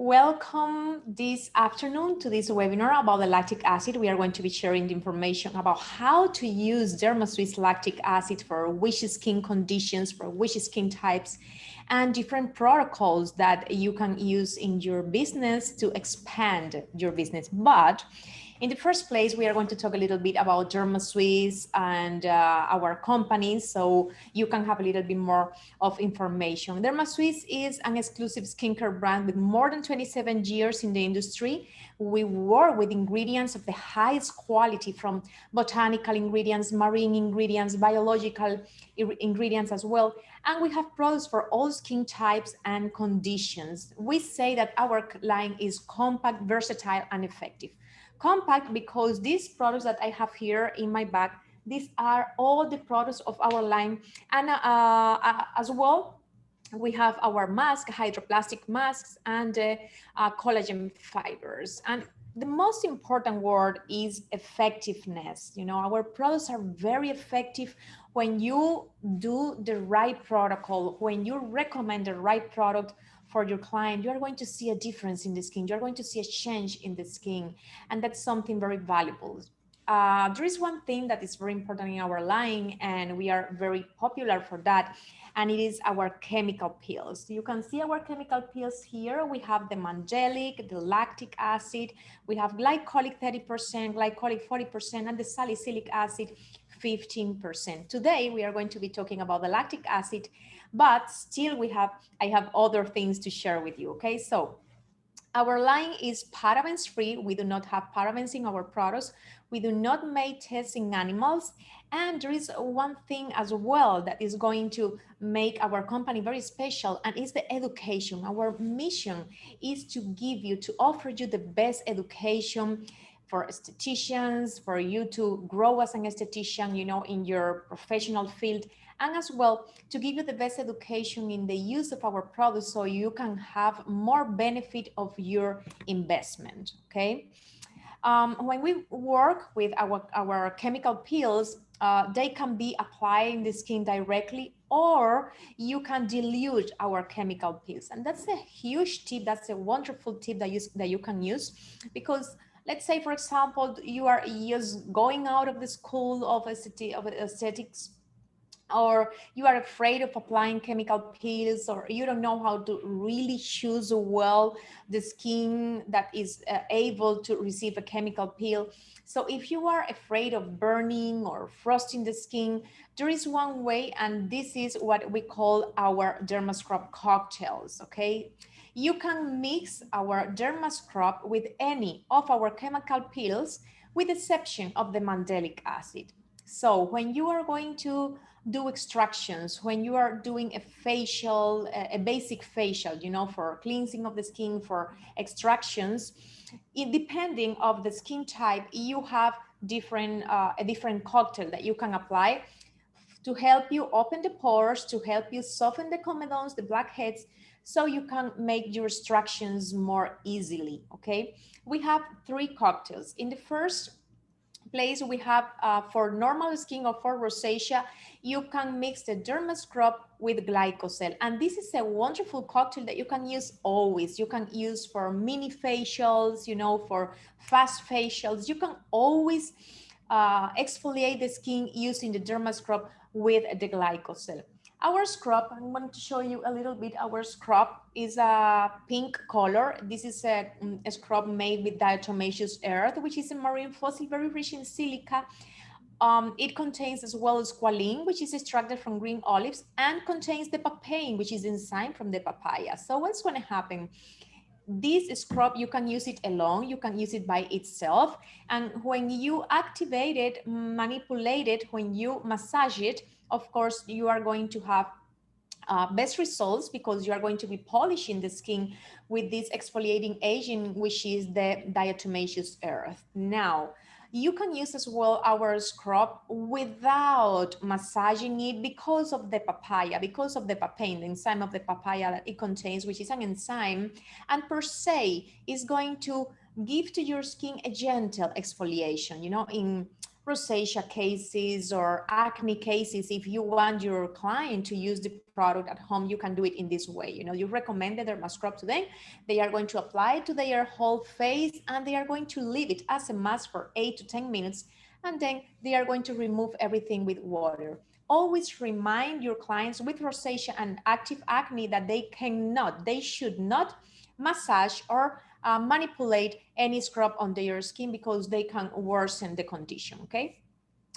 Welcome this afternoon to this webinar about the lactic acid. We are going to be sharing the information about how to use DermaSwiss lactic acid for which skin conditions, for which skin types, and different protocols that you can use in your business to expand your business. But in the first place, we are going to talk a little bit about DermaSwiss and our company, so you can have a little bit more of information. DermaSwiss is an exclusive skincare brand with more than 27 years in the industry. We work with ingredients of the highest quality, from botanical ingredients, marine ingredients, biological ingredients as well. And we have products for all skin types and conditions. We say that our line is compact, versatile, and effective. Compact because these products that I have here in my bag, these are all the products of our line. And as well, we have our mask, hydroplastic masks, and collagen fibers. And the most important word is effectiveness. You know, our products are very effective when you do the right protocol, when you recommend the right product for your client. You are going to see a difference in the skin. You're going to see a change in the skin. And that's something very valuable. There is one thing that is very important in our line, and we are very popular for that, and it is our chemical peels. You can see our chemical peels here. We have the mandelic, the lactic acid, we have glycolic 30%, glycolic 40%, and the salicylic acid 15%. Today, we are going to be talking about the lactic acid, but still I have other things to share with you, okay? So our line is parabens free. We do not have parabens in our products. We do not make tests in animals. And there is one thing as well that is going to make our company very special, and is the education. Our mission is to offer you the best education for estheticians, for you to grow as an esthetician, you know, in your professional field, and as well to give you the best education in the use of our products so you can have more benefit of your investment, okay? When we work with our chemical peels, they can be applied in the skin directly, or you can dilute our chemical peels. And that's a huge tip. That's a wonderful tip that you can use, because let's say, for example, you are just going out of the school of aesthetics, or you are afraid of applying chemical peels, or you don't know how to really choose well the skin that is able to receive a chemical peel. So if you are afraid of burning or frosting the skin, there is one way, and this is what we call our DermaScrub cocktails, okay? You can mix our DermaScrub with any of our chemical peels, with the exception of the mandelic acid. So when you are going to do extractions, when you are doing a facial, a basic facial, you know, for cleansing of the skin, for extractions, depending of the skin type, you have a different cocktail that you can apply to help you open the pores, to help you soften the comedones, the blackheads, so you can make your extractions more easily, okay? We have 3 cocktails. In the first place, we have for normal skin or for rosacea, you can mix the DermaScrub with glycosol, and this is a wonderful cocktail that you can use always. You can use for mini facials, you know, for fast facials. You can always exfoliate the skin using the DermaScrub with the glycosol. Our scrub, I'm going to show you a little bit. Our scrub is a pink color. This is a scrub made with diatomaceous earth, which is a marine fossil very rich in silica. It contains as well squalene, which is extracted from green olives, and contains the papain, which is enzyme from the papaya. So what's going to happen? This scrub, you can use it alone, you can use it by itself, and when you activate it, manipulate it, when you massage it, of course, you are going to have best results, because you are going to be polishing the skin with this exfoliating agent, which is the diatomaceous earth. Now, you can use as well our scrub without massaging it, because of the papaya, because of the papain, the enzyme of the papaya that it contains, which is an enzyme, and per se is going to give to your skin a gentle exfoliation, you know, in rosacea cases or acne cases. If you want your client to use the product at home, you can do it in this way. You know, you recommend the derma scrub to them, they are going to apply it to their whole face, and they are going to leave it as a mask for 8 to 10 minutes, and then they are going to remove everything with water. Always remind your clients with rosacea and active acne that they should not massage or manipulate any scrub on their skin, because they can worsen the condition, okay?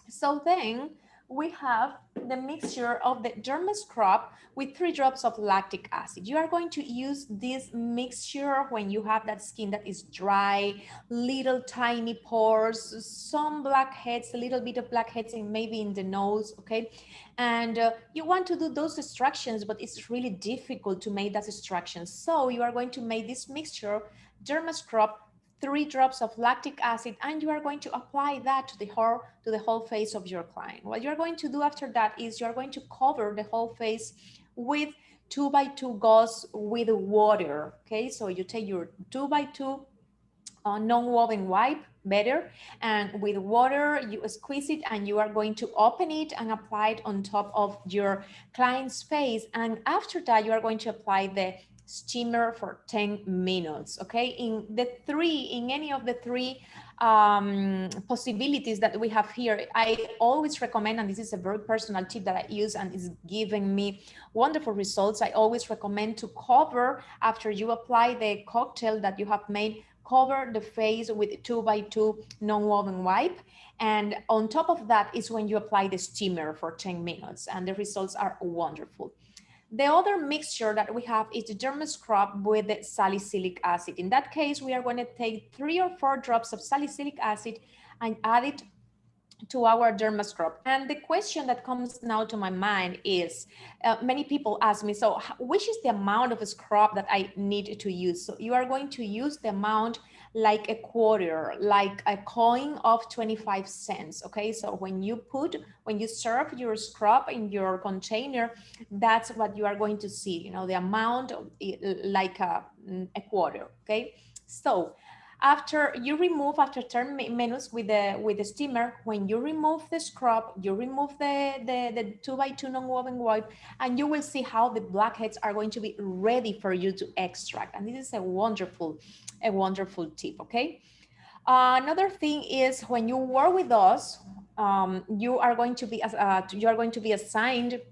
So then we have the mixture of the derma scrub with 3 drops of lactic acid. You are going to use this mixture when you have that skin that is dry, little tiny pores, some blackheads, a little bit of blackheads and maybe in the nose, okay? And you want to do those extractions, but it's really difficult to make that extraction. So you are going to make this mixture, derma scrub, 3 drops of lactic acid, and you are going to apply that to the whole face of your client. What you're going to do after that is you're going to cover the whole face with 2x2 gauze with water. Okay, so you take your 2x2 non-woven wipe, better, and with water you squeeze it, and you are going to open it and apply it on top of your client's face. And after that you are going to apply the steamer for 10 minutes. Okay, in any of the 3 possibilities that we have here, I always recommend, and this is a very personal tip that I use and is giving me wonderful results, I always recommend to cover, after you apply the cocktail that you have made, cover the face with 2x2 non-woven wipe, and on top of that is when you apply the steamer for 10 minutes, and the results are wonderful. The other mixture that we have is the derma scrub with the salicylic acid. In that case, we are going to take 3 or 4 drops of salicylic acid and add it to our derma scrub. And the question that comes now to my mind is, many people ask me, so which is the amount of scrub that I need to use? So you are going to use the amount like a quarter, like a coin of 25 cents. Okay, so when you serve your scrub in your container, that's what you are going to see, you know, the amount of, like a quarter. Okay, so after 10 minutes with the steamer, when you remove the scrub, you remove the 2x2 non-woven wipe, and you will see how the blackheads are going to be ready for you to extract. And this is a wonderful tip, okay? Another thing is, when you work with us, you are going to be assigned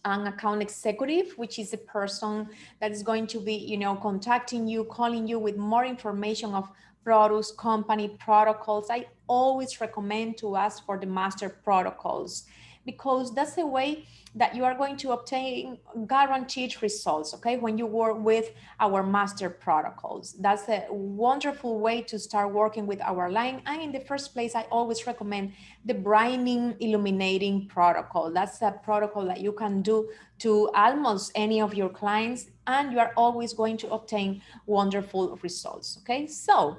an account executive, which is a person that is going to be, you know, contacting you, calling you with more information of products, company protocols. I always recommend to ask for the master protocols, because that's the way that you are going to obtain guaranteed results, okay, when you work with our master protocols. That's a wonderful way to start working with our line. And in the first place, I always recommend the brightening illuminating protocol. That's a protocol that you can do to almost any of your clients, and you are always going to obtain wonderful results, okay? So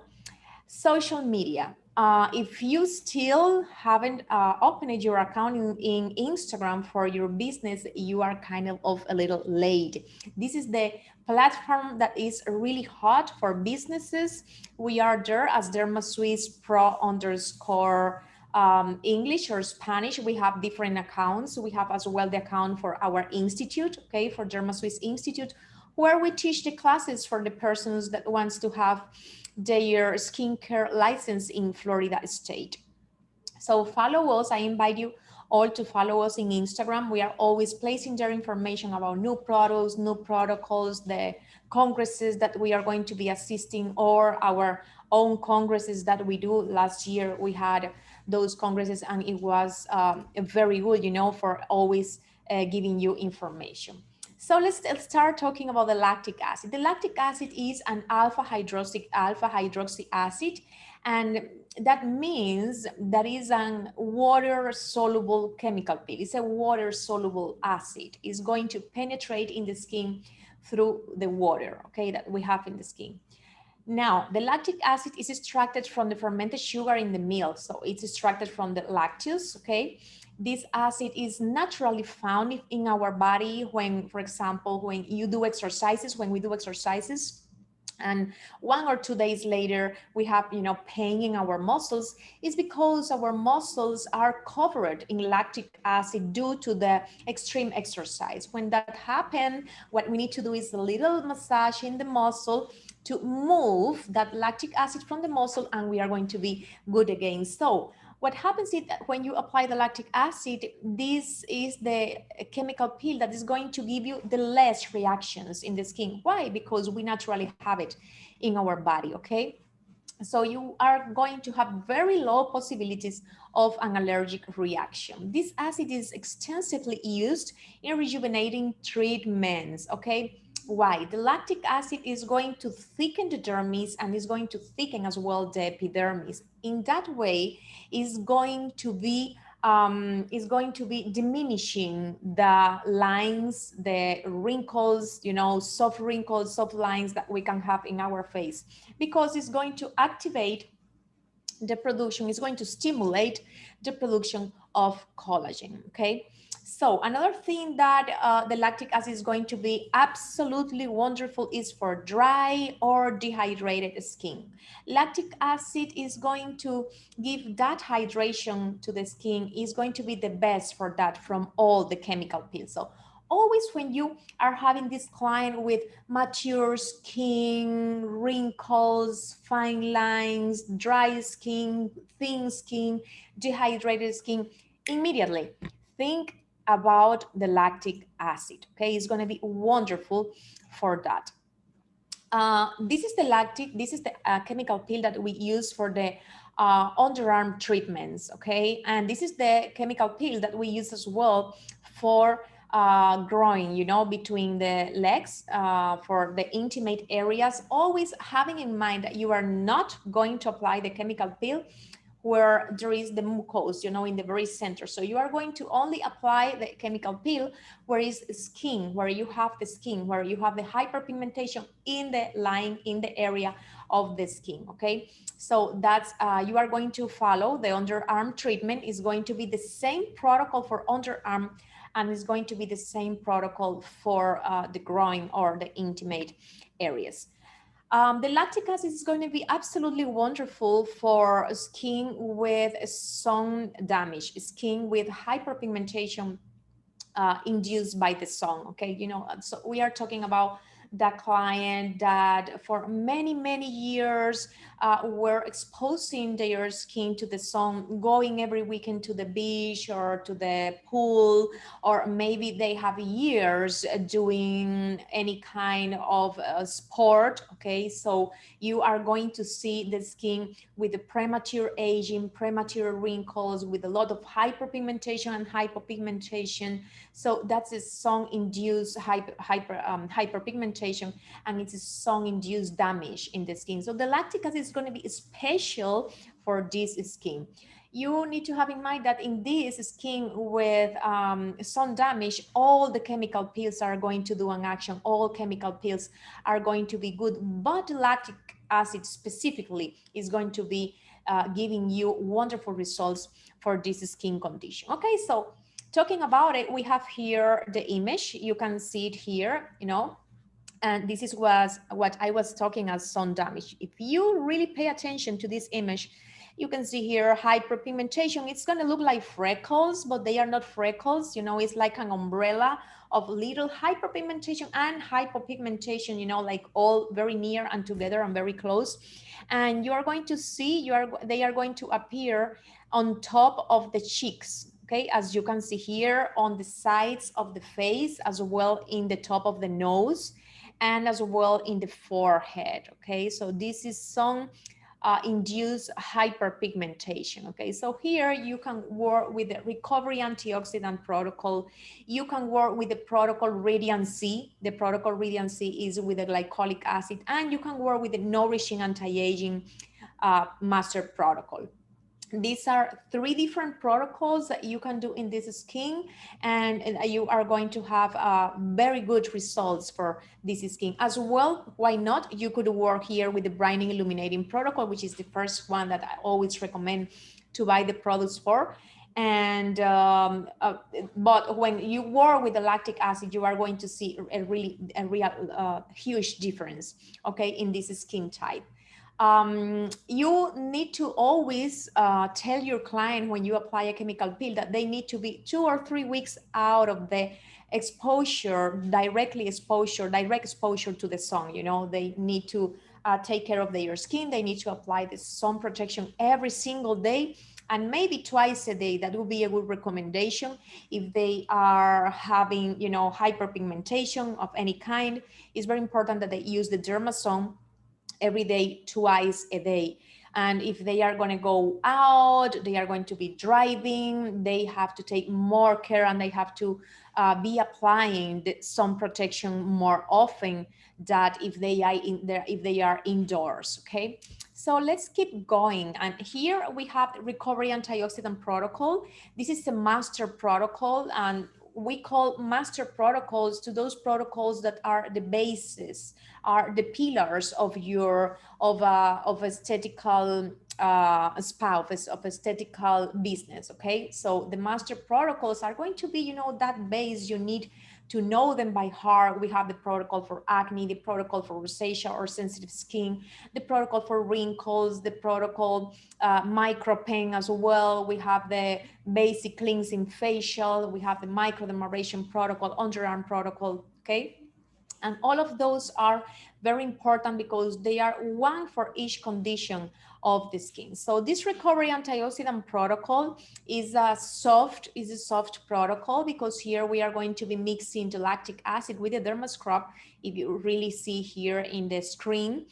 social media. If you still haven't opened your account in Instagram for your business, you are kind of a little late. This is the platform that is really hot for businesses. We are there as DermaSwiss Pro _ English or Spanish. We have different accounts. We have as well the account for our institute, okay, for DermaSwiss Institute, where we teach the classes for the persons that wants to have their skincare license in Florida state. So follow us. I invite you all to follow us in Instagram. We are always placing their information about new products, new protocols, the congresses that we are going to be assisting, or our own congresses that we do. Last year we had those congresses, and it was very good, you know, for always giving you information. So let's start talking about the lactic acid. The lactic acid is an alpha hydroxy acid, and that means that is an water soluble chemical pill. It's a water soluble acid. It's going to penetrate in the skin through the water, okay, that we have in the skin. Now, the lactic acid is extracted from the fermented sugar in the milk. So it's extracted from the lactose, okay? This acid is naturally found in our body when, for example, when we do exercises, and 1 or 2 days later we have pain in our muscles, is because our muscles are covered in lactic acid due to the extreme exercise. When that happens, what we need to do is a little massage in the muscle to move that lactic acid from the muscle, and we are going to be good again. So what happens is that when you apply the lactic acid, this is the chemical peel that is going to give you the less reactions in the skin. Why? Because we naturally have it in our body, okay? So you are going to have very low possibilities of an allergic reaction. This acid is extensively used in rejuvenating treatments, okay? Why? The lactic acid is going to thicken the dermis and is going to thicken as well the epidermis. In that way, is going to be diminishing the lines, the wrinkles, soft lines that we can have in our face, because it's going to activate the production, is going to stimulate the production of collagen, okay? So another thing that the lactic acid is going to be absolutely wonderful is for dry or dehydrated skin. Lactic acid is going to give that hydration to the skin, is going to be the best for that from all the chemical peels. So always when you are having this client with mature skin, wrinkles, fine lines, dry skin, thin skin, dehydrated skin, immediately think about the lactic acid, okay? It's going to be wonderful for that. This is the lactic, this is the chemical peel that we use for the underarm treatments, okay? And this is the chemical peel that we use as well for growing, between the legs, for the intimate areas, always having in mind that you are not going to apply the chemical peel where there is the mucose, in the very center. So you are going to only apply the chemical peel where is skin, where you have the skin, where you have the hyperpigmentation in the line, in the area of the skin, okay? So that's, you are going to follow the underarm treatment. Is going to be the same protocol for underarm, and it's going to be the same protocol for the groin or the intimate areas. The lactic acid is going to be absolutely wonderful for skin with sun damage, skin with hyperpigmentation induced by the sun, okay? So we are talking about the client that for many, many years were exposing their skin to the sun, going every weekend to the beach or to the pool, or maybe they have years doing any kind of sport, okay? So you are going to see the skin with the premature aging, premature wrinkles, with a lot of hyperpigmentation and hypopigmentation. So that's a sun-induced hyperpigmentation, and it's a sun-induced damage in the skin. So the lactic acid is going to be special for this skin. You need to have in mind that in this skin with sun damage, all the chemical peels are going to do an action. All chemical peels are going to be good, but lactic acid specifically is going to be giving you wonderful results for this skin condition. Okay, so talking about it, we have here the image. You can see it here, and this is what I was talking as sun damage. If you really pay attention to this image, you can see here hyperpigmentation. It's going to look like freckles, but they are not freckles. It's like an umbrella of little hyperpigmentation and hypopigmentation, like all very near and together and very close. And you are going to see, they are going to appear on top of the cheeks. Okay, as you can see here on the sides of the face, as well in the top of the nose, and as well in the forehead. Okay, so this is sun induced hyperpigmentation. Okay, so here you can work with the recovery antioxidant protocol. You can work with the protocol Radiant C. The protocol Radiant C is with the glycolic acid, and you can work with the nourishing anti-aging master protocol. These are 3 different protocols that you can do in this skin, and you are going to have very good results for this skin as well. Why not? You could work here with the brightening illuminating protocol, which is the first one that I always recommend to buy the products for. And but when you work with the lactic acid, you are going to see a real huge difference, okay, in this skin type. You need to always tell your client when you apply a chemical peel that they need to be 2 or 3 weeks out of the exposure, direct exposure to the sun. You know, they need to take care of their skin. They need to apply the sun protection every single day, and maybe twice a day. That would be a good recommendation. If they are having, you know, hyperpigmentation of any kind, it's very important that they use the dermasun every day, twice a day. And if they are going to go out, they are going to be driving, they have to take more care, and they have to be applying the sun protection more often than if they are if they are indoors. Okay, so let's keep going. And here we have the recovery antioxidant protocol. This is a master protocol, and we call master protocols to those protocols that are the basis, are the pillars of your of aesthetical spa, of aesthetical business. Okay, so the master protocols are going to be, you know, that base. You need to know them by heart. We have the protocol for acne, the protocol for rosacea or sensitive skin, the protocol for wrinkles, the protocol micro pain as well. We have the basic cleansing facial, we have the microdermabrasion protocol, underarm protocol. Okay, and all of those are very important because they are one for each condition of the skin. So this recovery antioxidant protocol is a soft protocol, because here we are going to be mixing the lactic acid with the derma scrub, if you really see here in the screen.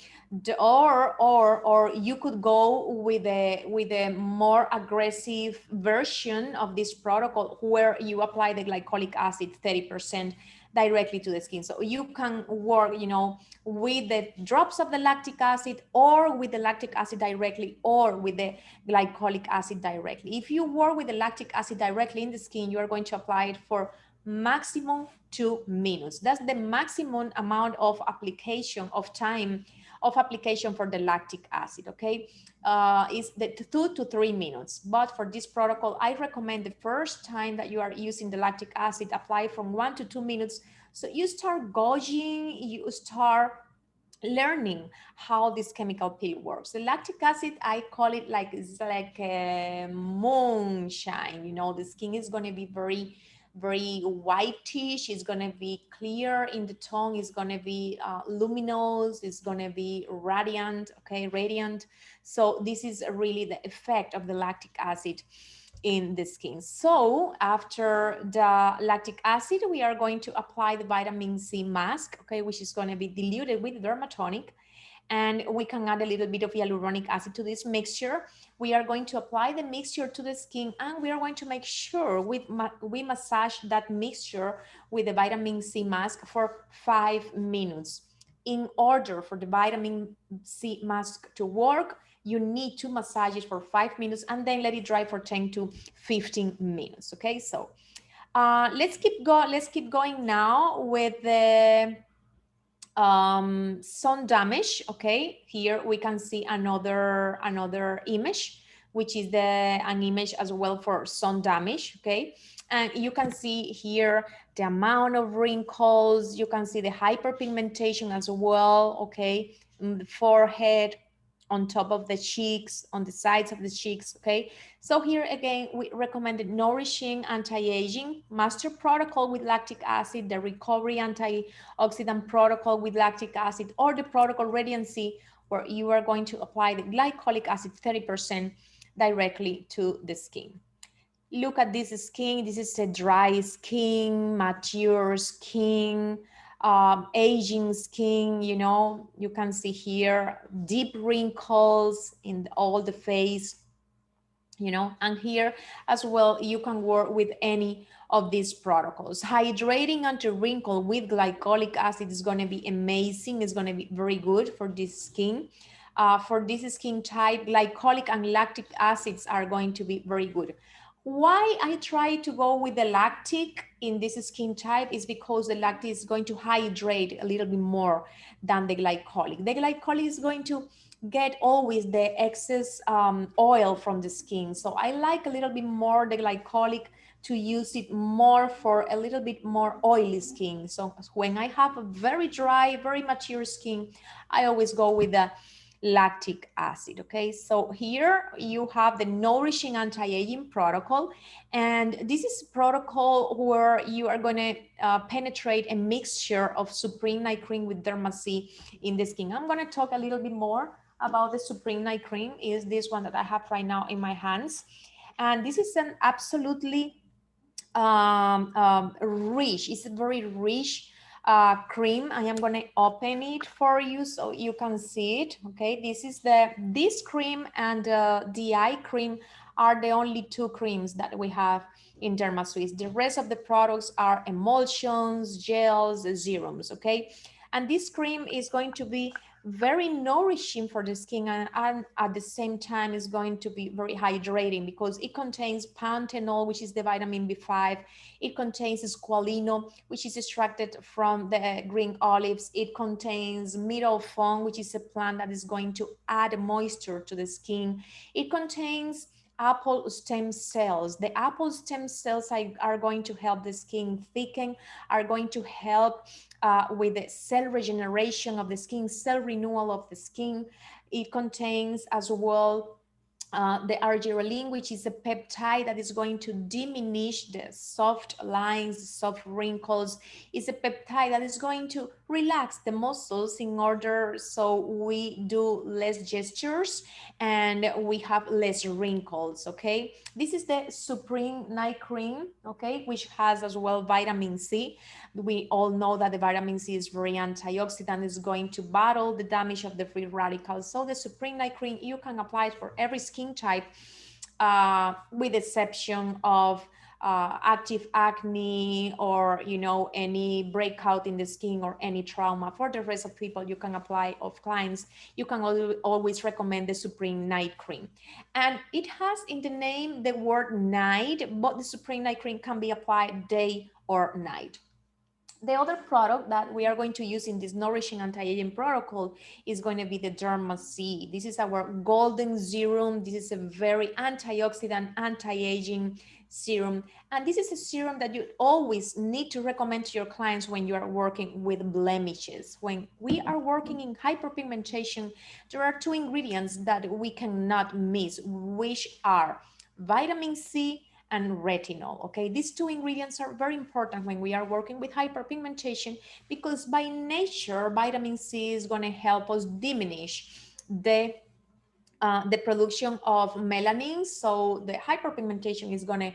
Or you could go with a more aggressive version of this protocol, where you apply the glycolic acid 30% directly to the skin. So you can work, you know, with the drops of the lactic acid, or with the lactic acid directly, or with the glycolic acid directly. If you work with the lactic acid directly in the skin, you are going to apply it for maximum 2 minutes. That's the maximum amount of application of time of application for the lactic acid. Okay, is the 2 to 3 minutes. But for this protocol, I recommend the first time that you are using the lactic acid, apply from 1 to 2 minutes. So you start gauging, you start learning how this chemical peel works. The lactic acid, I call it like, it's like a moonshine. You know, the skin is going to be very whitish. It's going to be clear in the tongue. It's going to be luminous. It's going to be radiant. Okay, radiant. So this is really the effect of the lactic acid in the skin. So after the lactic acid, we are going to apply the vitamin C mask, okay, which is going to be diluted with dermatonic. And we can add a little bit of hyaluronic acid to this mixture. We are going to apply the mixture to the skin, and we are going to make sure we massage that mixture with the vitamin C mask for 5 minutes. In order for the vitamin C mask to work, you need to massage it for 5 minutes and then let it dry for 10 to 15 minutes. Okay, so let's keep going now with the sun damage. Okay, here we can see another image, which is an image as well for sun damage. Okay, and you can see here the amount of wrinkles. You can see the hyperpigmentation as well. Okay, the forehead, on top of the cheeks, on the sides of the cheeks. Okay, so here again, we recommended nourishing anti-aging master protocol with lactic acid, the recovery antioxidant protocol with lactic acid, or the protocol radiancy, where you are going to apply the glycolic acid 30% directly to the skin. Look at this skin. This is a dry skin, mature skin, aging skin. You know, you can see here deep wrinkles in all the face, you know, and here as well, you can work with any of these protocols. Hydrating anti-wrinkle with glycolic acid is going to be amazing. It's going to be very good for this skin. For this skin type, glycolic and lactic acids are going to be very good. Why I try to go with the lactic in this skin type is because the lactic is going to hydrate a little bit more than the glycolic. The glycolic is going to get always the excess oil from the skin. So I like a little bit more the glycolic to use it more for a little bit more oily skin. So when I have a very dry, very mature skin, I always go with the lactic acid. Okay, so here you have the nourishing anti-aging protocol, and this is a protocol where you are going to penetrate a mixture of supreme night cream with derma-C in the skin. I'm going to talk a little bit more about the supreme night cream. Is this one that I have right now in my hands, and this is an absolutely rich. It's a very rich cream. I am going to open it for you so you can see it. Okay, this cream and the eye cream are the only two creams that we have in DermaSwiss. The rest of the products are emulsions, gels, serums. Okay, and this cream is going to be very nourishing for the skin, and at the same time is going to be very hydrating because it contains panthenol, which is the vitamin B5. It contains squalino, which is extracted from the green olives. It contains middle fong, which is a plant that is going to add moisture to the skin. It contains apple stem cells. The apple stem cells are going to help the skin thicken, are going to help with the cell regeneration of the skin, cell renewal of the skin. It contains as well the arginine, which is a peptide that is going to diminish the soft lines, soft wrinkles. It's a peptide that is going to relax the muscles in order so we do less gestures and we have less wrinkles. Okay, this is the Supreme Night Cream, okay, which has as well vitamin C. We all know that the vitamin C is very antioxidant, is going to battle the damage of the free radicals. So the Supreme Night Cream, you can apply it for every skin type, with exception of active acne or any breakout in the skin or any trauma. For the rest of people, you can apply, of clients, you can always recommend the Supreme Night Cream. And it has in the name the word night, but the Supreme Night Cream can be applied day or night. The other product that we are going to use in this nourishing anti-aging protocol is going to be the Derma-C. This is our golden serum. This is a very antioxidant, anti-aging serum. And this is a serum that you always need to recommend to your clients when you are working with blemishes. When we are working in hyperpigmentation, there are two ingredients that we cannot miss, which are vitamin C and retinol. Okay, these two ingredients are very important when we are working with hyperpigmentation because by nature vitamin C is going to help us diminish the production of melanin, so the hyperpigmentation is gonna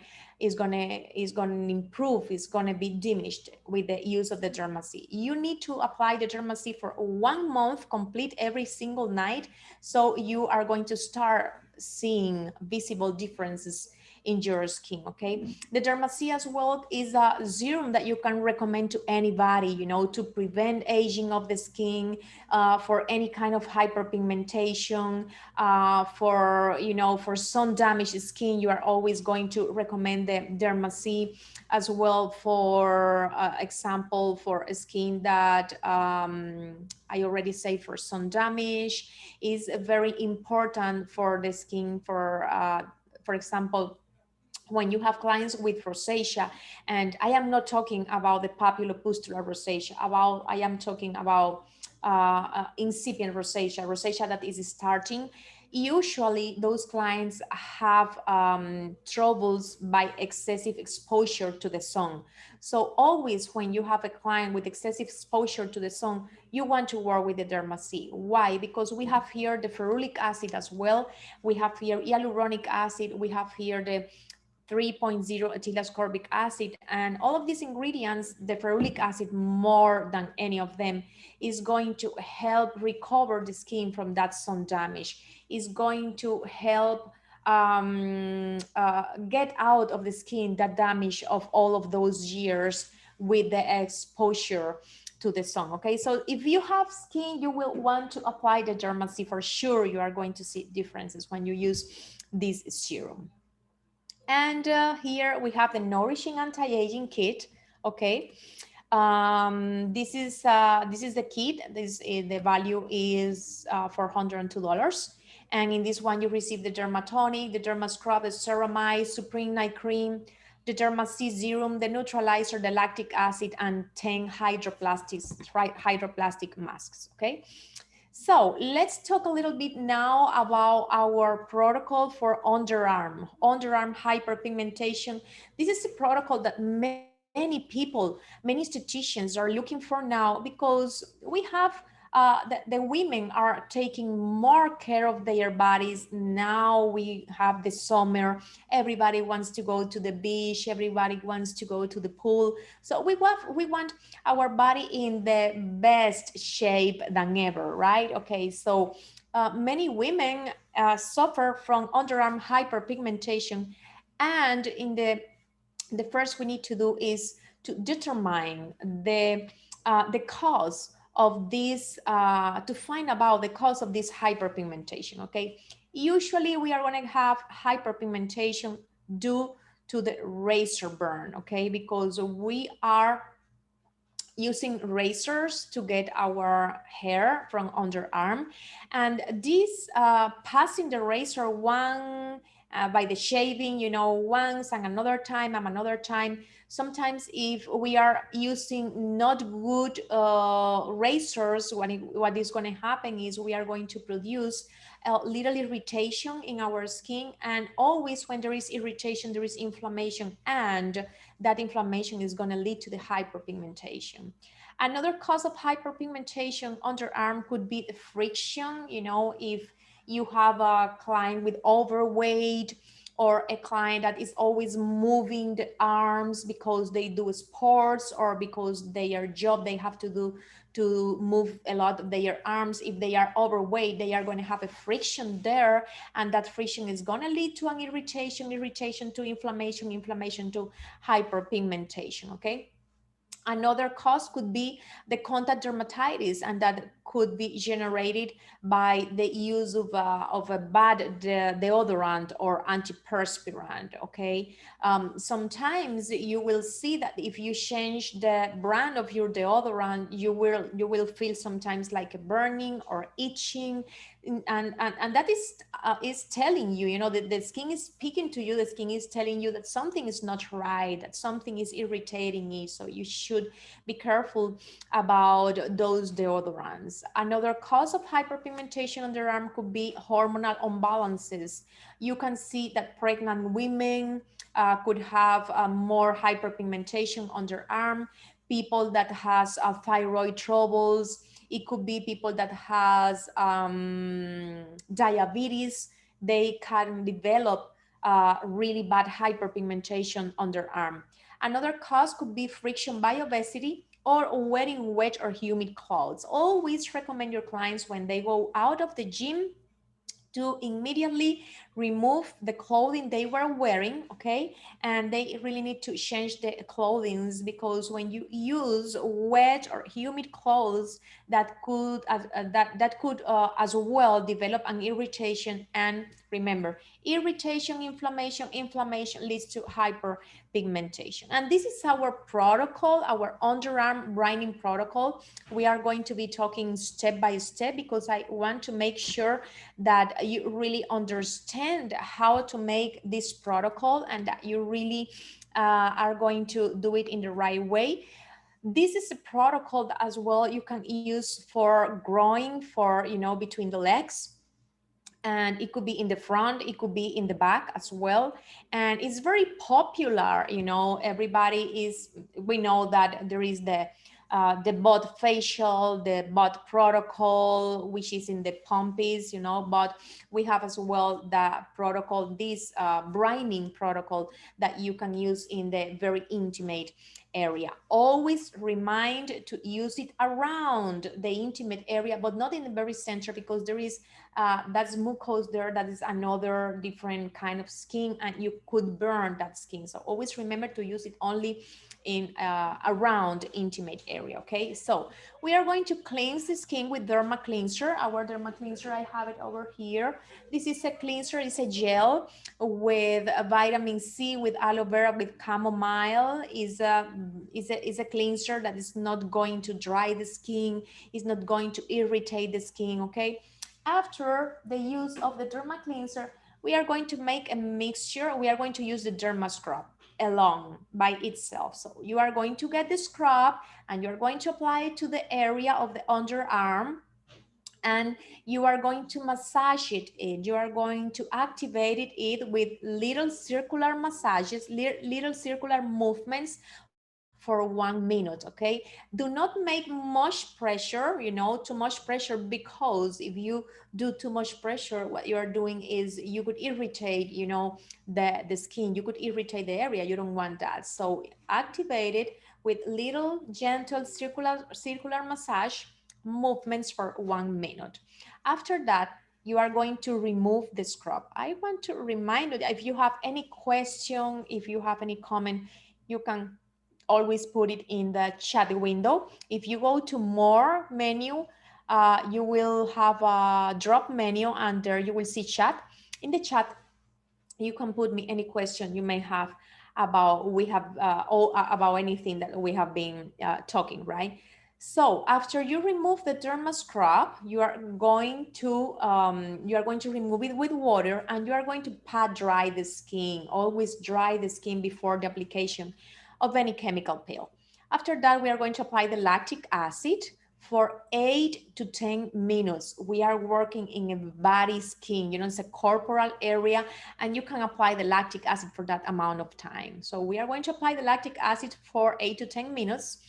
improve, is gonna be diminished with the use of the Derma-C. You need to apply the Derma-C for 1 month complete every single night, so you are going to start seeing visible differences in your skin. Okay, the Derma-C as well is a serum that you can recommend to anybody, to prevent aging of the skin, for any kind of hyperpigmentation, for sun damaged skin. You are always going to recommend the Derma-C as well. For example, for a skin that I already say for sun damage is very important for the skin. For example, when you have clients with rosacea, and I am not talking about the papulopustular rosacea, I am talking about incipient rosacea that is starting. Usually those clients have troubles by excessive exposure to the sun. So always when you have a client with excessive exposure to the sun, you want to work with the Derma-C. Why? Because we have here the ferulic acid as well. We have here hyaluronic acid. We have here the 3.0 ethyl ascorbic acid, and all of these ingredients, the ferulic acid more than any of them, is going to help recover the skin from that sun damage, is going to help get out of the skin that damage of all of those years with the exposure to the sun. Okay, so if you have skin, you will want to apply the Derma-C for sure. You are going to see differences when you use this serum. And here we have the Nourishing Anti-Aging Kit. Okay, this is the kit. The value is $402. And in this one, you receive the Dermatonic, the Derma Scrub, the Ceramide, Supreme Night Cream, the Derma C Serum, the Neutralizer, the Lactic Acid, and 10 hydroplastic masks. Okay. So let's talk a little bit now about our protocol for underarm hyperpigmentation. This is a protocol that many people, many estheticians are looking for now because we have the women are taking more care of their bodies. Now we have the summer, everybody wants to go to the beach, everybody wants to go to the pool. So we want our body in the best shape than ever, right? Okay, so many women suffer from underarm hyperpigmentation, and in the first we need to do is to determine the cause of this, to find about the cause of this hyperpigmentation. Okay, usually we are going to have hyperpigmentation due to the razor burn. Okay, because we are using razors to get our hair from underarm, and this passing the razor one by the shaving, you know, once and another time and another time. Sometimes if we are using not good razors, what is going to happen is we are going to produce a little irritation in our skin, and always when there is irritation there is inflammation, and that inflammation is going to lead to the hyperpigmentation. Another cause of hyperpigmentation underarm could be the friction. You know, if you have a client with overweight, or a client that is always moving the arms because they do sports, or because their job they have to do to move a lot of their arms. If they are overweight, they are going to have a friction there, and that friction is going to lead to an irritation to inflammation to hyperpigmentation. Okay, another cause could be the contact dermatitis, and that could be generated by the use of a bad deodorant or antiperspirant. Okay, sometimes you will see that if you change the brand of your deodorant, you will feel sometimes like a burning or itching, and that is telling you, you know, that the skin is speaking to you. The skin is telling you that something is not right, that something is irritating you, so you should be careful about those deodorants. Another cause of hyperpigmentation on the arm could be hormonal imbalances. You can see that pregnant women could have more hyperpigmentation on their arm. People that has thyroid troubles, it could be people that has diabetes, they can develop really bad hyperpigmentation on their arm. Another cause could be friction by obesity or wearing wet or humid clothes. Always recommend your clients when they go out of the gym to immediately remove the clothing they were wearing. Okay, and they really need to change the clothing, because when you use wet or humid clothes, that could as well develop an irritation. And remember, irritation, inflammation leads to hyperpigmentation. And this is our protocol, our underarm brightening protocol. We are going to be talking step by step, because I want to make sure that you really understand how to make this protocol, and that you really are going to do it in the right way. This is a protocol that as well you can use for growing, for, you know, between the legs, and it could be in the front, it could be in the back as well. And it's very popular, you know, everybody is, we know that there is the butt facial, the butt protocol, which is in the pumpies, you know, but we have as well the protocol, this brightening protocol that you can use in the very intimate. area. Always remind to use it around the intimate area, but not in the very center, because there is that's mucus there, that is another different kind of skin, and you could burn that skin. So always remember to use it only in around intimate area. Okay, so we are going to cleanse the skin with derma cleanser. Our derma cleanser, I have it over here. This is a cleanser, it's a gel with vitamin C, with aloe vera, with chamomile. Is a cleanser that is not going to dry the skin, is not going to irritate the skin. Okay, after the use of the derma cleanser, we are going to make a mixture. We are going to use the derma scrub alone by itself. So you are going to get the scrub and you're going to apply it to the area of the underarm, and you are going to massage it in. You are going to activate it with little circular massages, little circular movements for 1 minute. Okay, do not make much pressure, too much pressure, because if you do too much pressure, what you are doing is you could irritate, the skin. You could irritate the area. You don't want that. So activate it with little gentle circular massage movements for 1 minute. After that, you are going to remove the scrub. I want to remind you that if you have any question, if you have any comment, you can always put it in the chat window. If you go to more menu, you will have a drop menu, and there you will see chat. In the chat, you can put me any question you may have about about anything that we have been talking, right? So after you remove the derma scrub, you are going to remove it with water, and you are going to pat dry the skin. Always dry the skin before the application of any chemical peel. After that, we are going to apply the lactic acid for 8 to 10 minutes. We are working in a body skin, it's a corporal area, and you can apply the lactic acid for that amount of time. So we are going to apply the lactic acid for 8 to 10 minutes.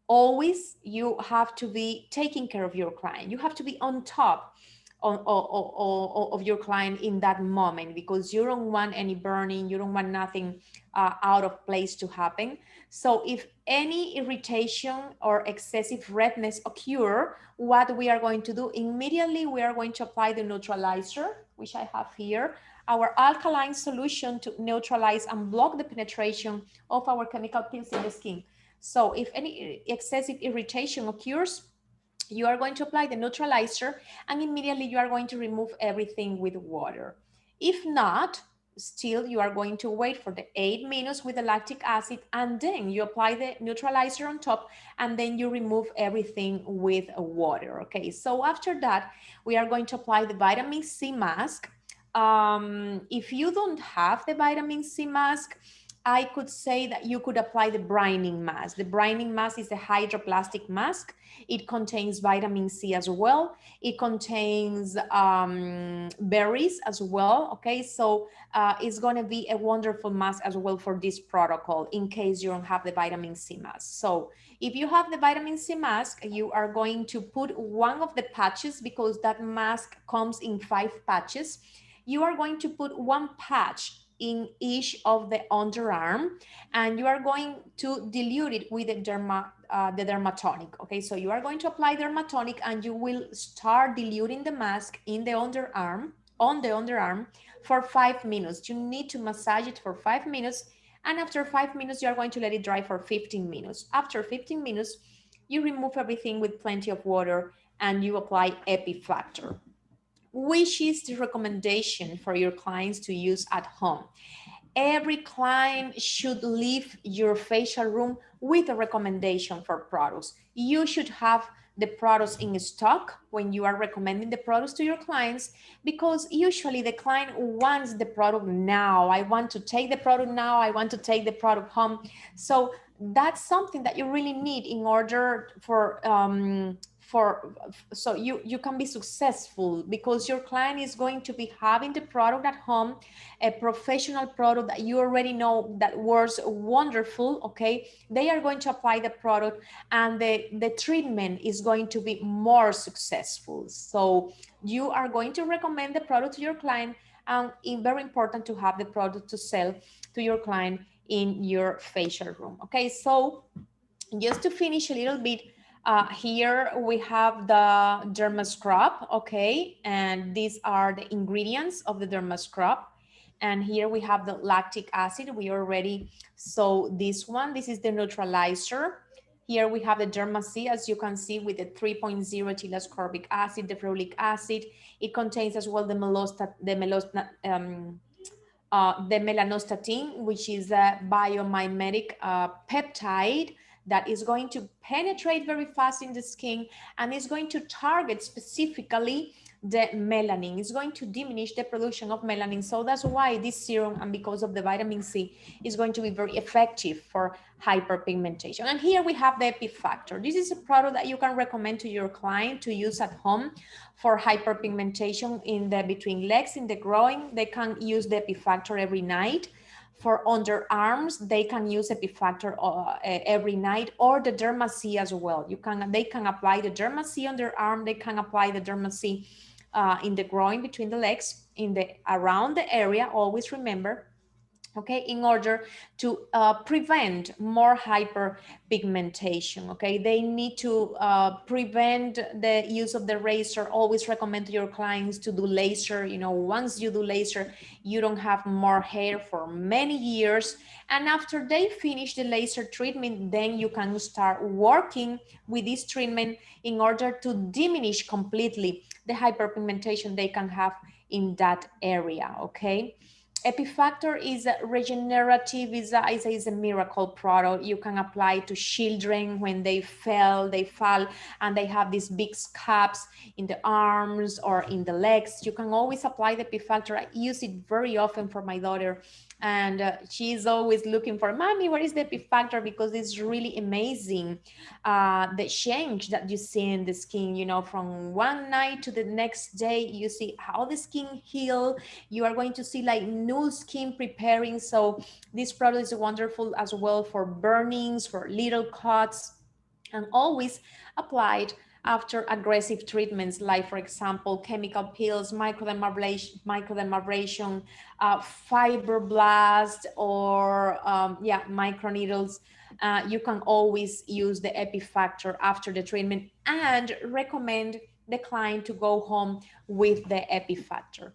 Always, you have to be taking care of your client. You have to be on top of your client in that moment, because you don't want any burning, you don't want nothing out of place to happen. So if any irritation or excessive redness occur, what we are going to do immediately, we are going to apply the neutralizer, which I have here, our alkaline solution to neutralize and block the penetration of our chemical peels in the skin. So if any excessive irritation occurs, you are going to apply the neutralizer, and immediately you are going to remove everything with water. If not, still you are going to wait for the 8 minutes with the lactic acid, and then you apply the neutralizer on top, and then you remove everything with water. Okay, so after that, we are going to apply the vitamin C mask. If you don't have the vitamin C mask, I could say that you could apply the brining mask. The brining mask is a hydroplastic mask. It contains vitamin C as well. It contains berries as well. Okay, so it's going to be a wonderful mask as well for this protocol in case you don't have the vitamin C mask. So if you have the vitamin C mask, you are going to put one of the patches, because that mask comes in 5 patches. You are going to put one patch in each of the underarm, and you are going to dilute it with the dermatonic. Okay, so you are going to apply dermatonic, and you will start diluting the mask in the underarm, on the underarm, for 5 minutes. You need to massage it for 5 minutes, and after 5 minutes, you are going to let it dry for 15 minutes. After 15 minutes, you remove everything with plenty of water, and you apply Epifactor, which is the recommendation for your clients to use at home. Every client should leave your facial room with a recommendation for products. You should have the products in stock when you are recommending the products to your clients, because usually the client wants the product now. I want to take the product now. I want to take the product home. So that's something that you really need in order so you can be successful, because your client is going to be having the product at home, a professional product that you already know that works wonderful. Okay, they are going to apply the product, and the treatment is going to be more successful. So you are going to recommend the product to your client, and it's very important to have the product to sell to your client in your facial room. Okay, so just to finish a little bit, here we have the derma scrub, okay, and these are the ingredients of the derma scrub. And here we have the lactic acid. We already saw this one. This is the neutralizer. Here we have the Derma C, as you can see, with the 3.0 ascorbic acid, the ferulic acid. It contains as well the melanostatin, which is a biomimetic peptide that is going to penetrate very fast in the skin and is going to target specifically the melanin. It's going to diminish the production of melanin. So that's why this serum, and because of the vitamin C, is going to be very effective for hyperpigmentation. And here we have the Epifactor. This is a product that you can recommend to your client to use at home for hyperpigmentation in the between legs, in the groin. They can use the Epifactor every night. For underarms, they can use Epifactor every night, or the Derma C as well. They can apply the Derma C on their arm. They can apply the Derma C in the groin, between the legs, around the area. Always remember, okay, in order to prevent more hyperpigmentation. Okay, they need to prevent the use of the razor. Always recommend to your clients to do laser. You know, once you do laser, you don't have more hair for many years, and after they finish the laser treatment, then you can start working with this treatment in order to diminish completely the hyperpigmentation they can have in that area. Okay, Epifactor is a regenerative, is a miracle product. You can apply to children when they fall, and they have these big scabs in the arms or in the legs. You can always apply the Epifactor. I use it very often for my daughter, and she's always looking for, mommy, what is the Epifactor? Because it's really amazing, the change that you see in the skin. You know, from one night to the next day, you see how the skin heal. You are going to see like new skin preparing. So this product is wonderful as well for burnings, for little cuts, and always applied after aggressive treatments, like for example, chemical peels, microdermabrasion, fibroblast, or microneedles. You can always use the Epifactor after the treatment, and recommend the client to go home with the Epifactor.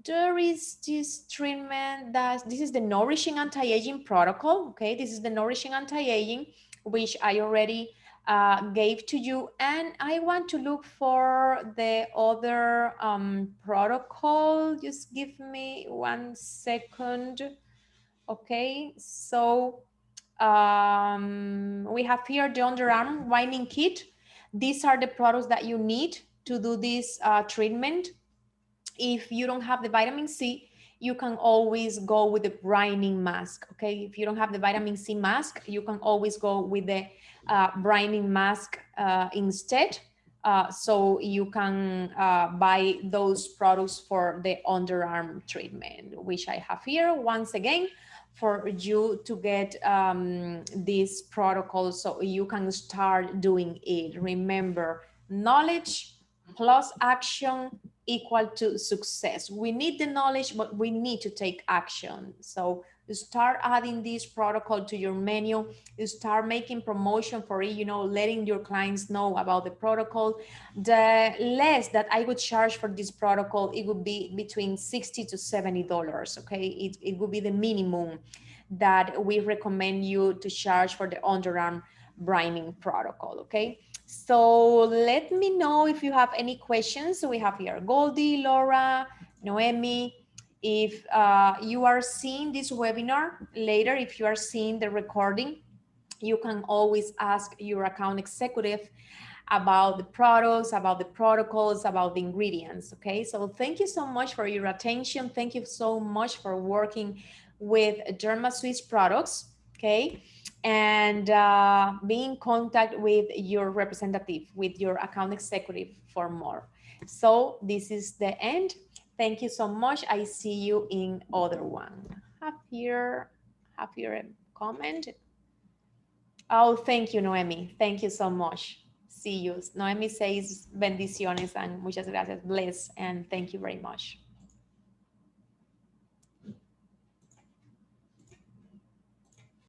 There is this treatment that this is the nourishing anti-aging protocol. Okay, this is the nourishing anti-aging, which I already gave to you, and I want to look for the other protocol. Just give me 1 second. Okay, so we have here the underarm whitening kit. These are the products that you need to do this treatment. If you don't have the vitamin C, you can always go with the brightening mask. Okay, if you don't have the vitamin C mask, you can always go with the brightening mask instead. So you can buy those products for the underarm treatment, which I have here once again for you to get this protocol so you can start doing it. Remember, knowledge plus action equal to success. We need the knowledge, but we need to take action. So start adding this protocol to your menu. You start making promotion for it, you know, letting your clients know about the protocol. The less that I would charge for this protocol, it would be between $60 to $70. Okay, it would be the minimum that we recommend you to charge for the underarm brightening protocol. Okay, so let me know if you have any questions. So we have here Goldie, Laura, Noemi. If you are seeing this webinar later, if you are seeing the recording, you can always ask your account executive about the products, about the protocols, about the ingredients. Okay, so thank you so much for your attention. Thank you so much for working with DermaSwiss products. Okay, and be in contact with your representative, with your account executive for more. So this is the end. Thank you so much. I see you in other one. Have your comment. Oh, thank you, Noemi. Thank you so much. See you. Noemi says bendiciones and muchas gracias. Bless and thank you very much.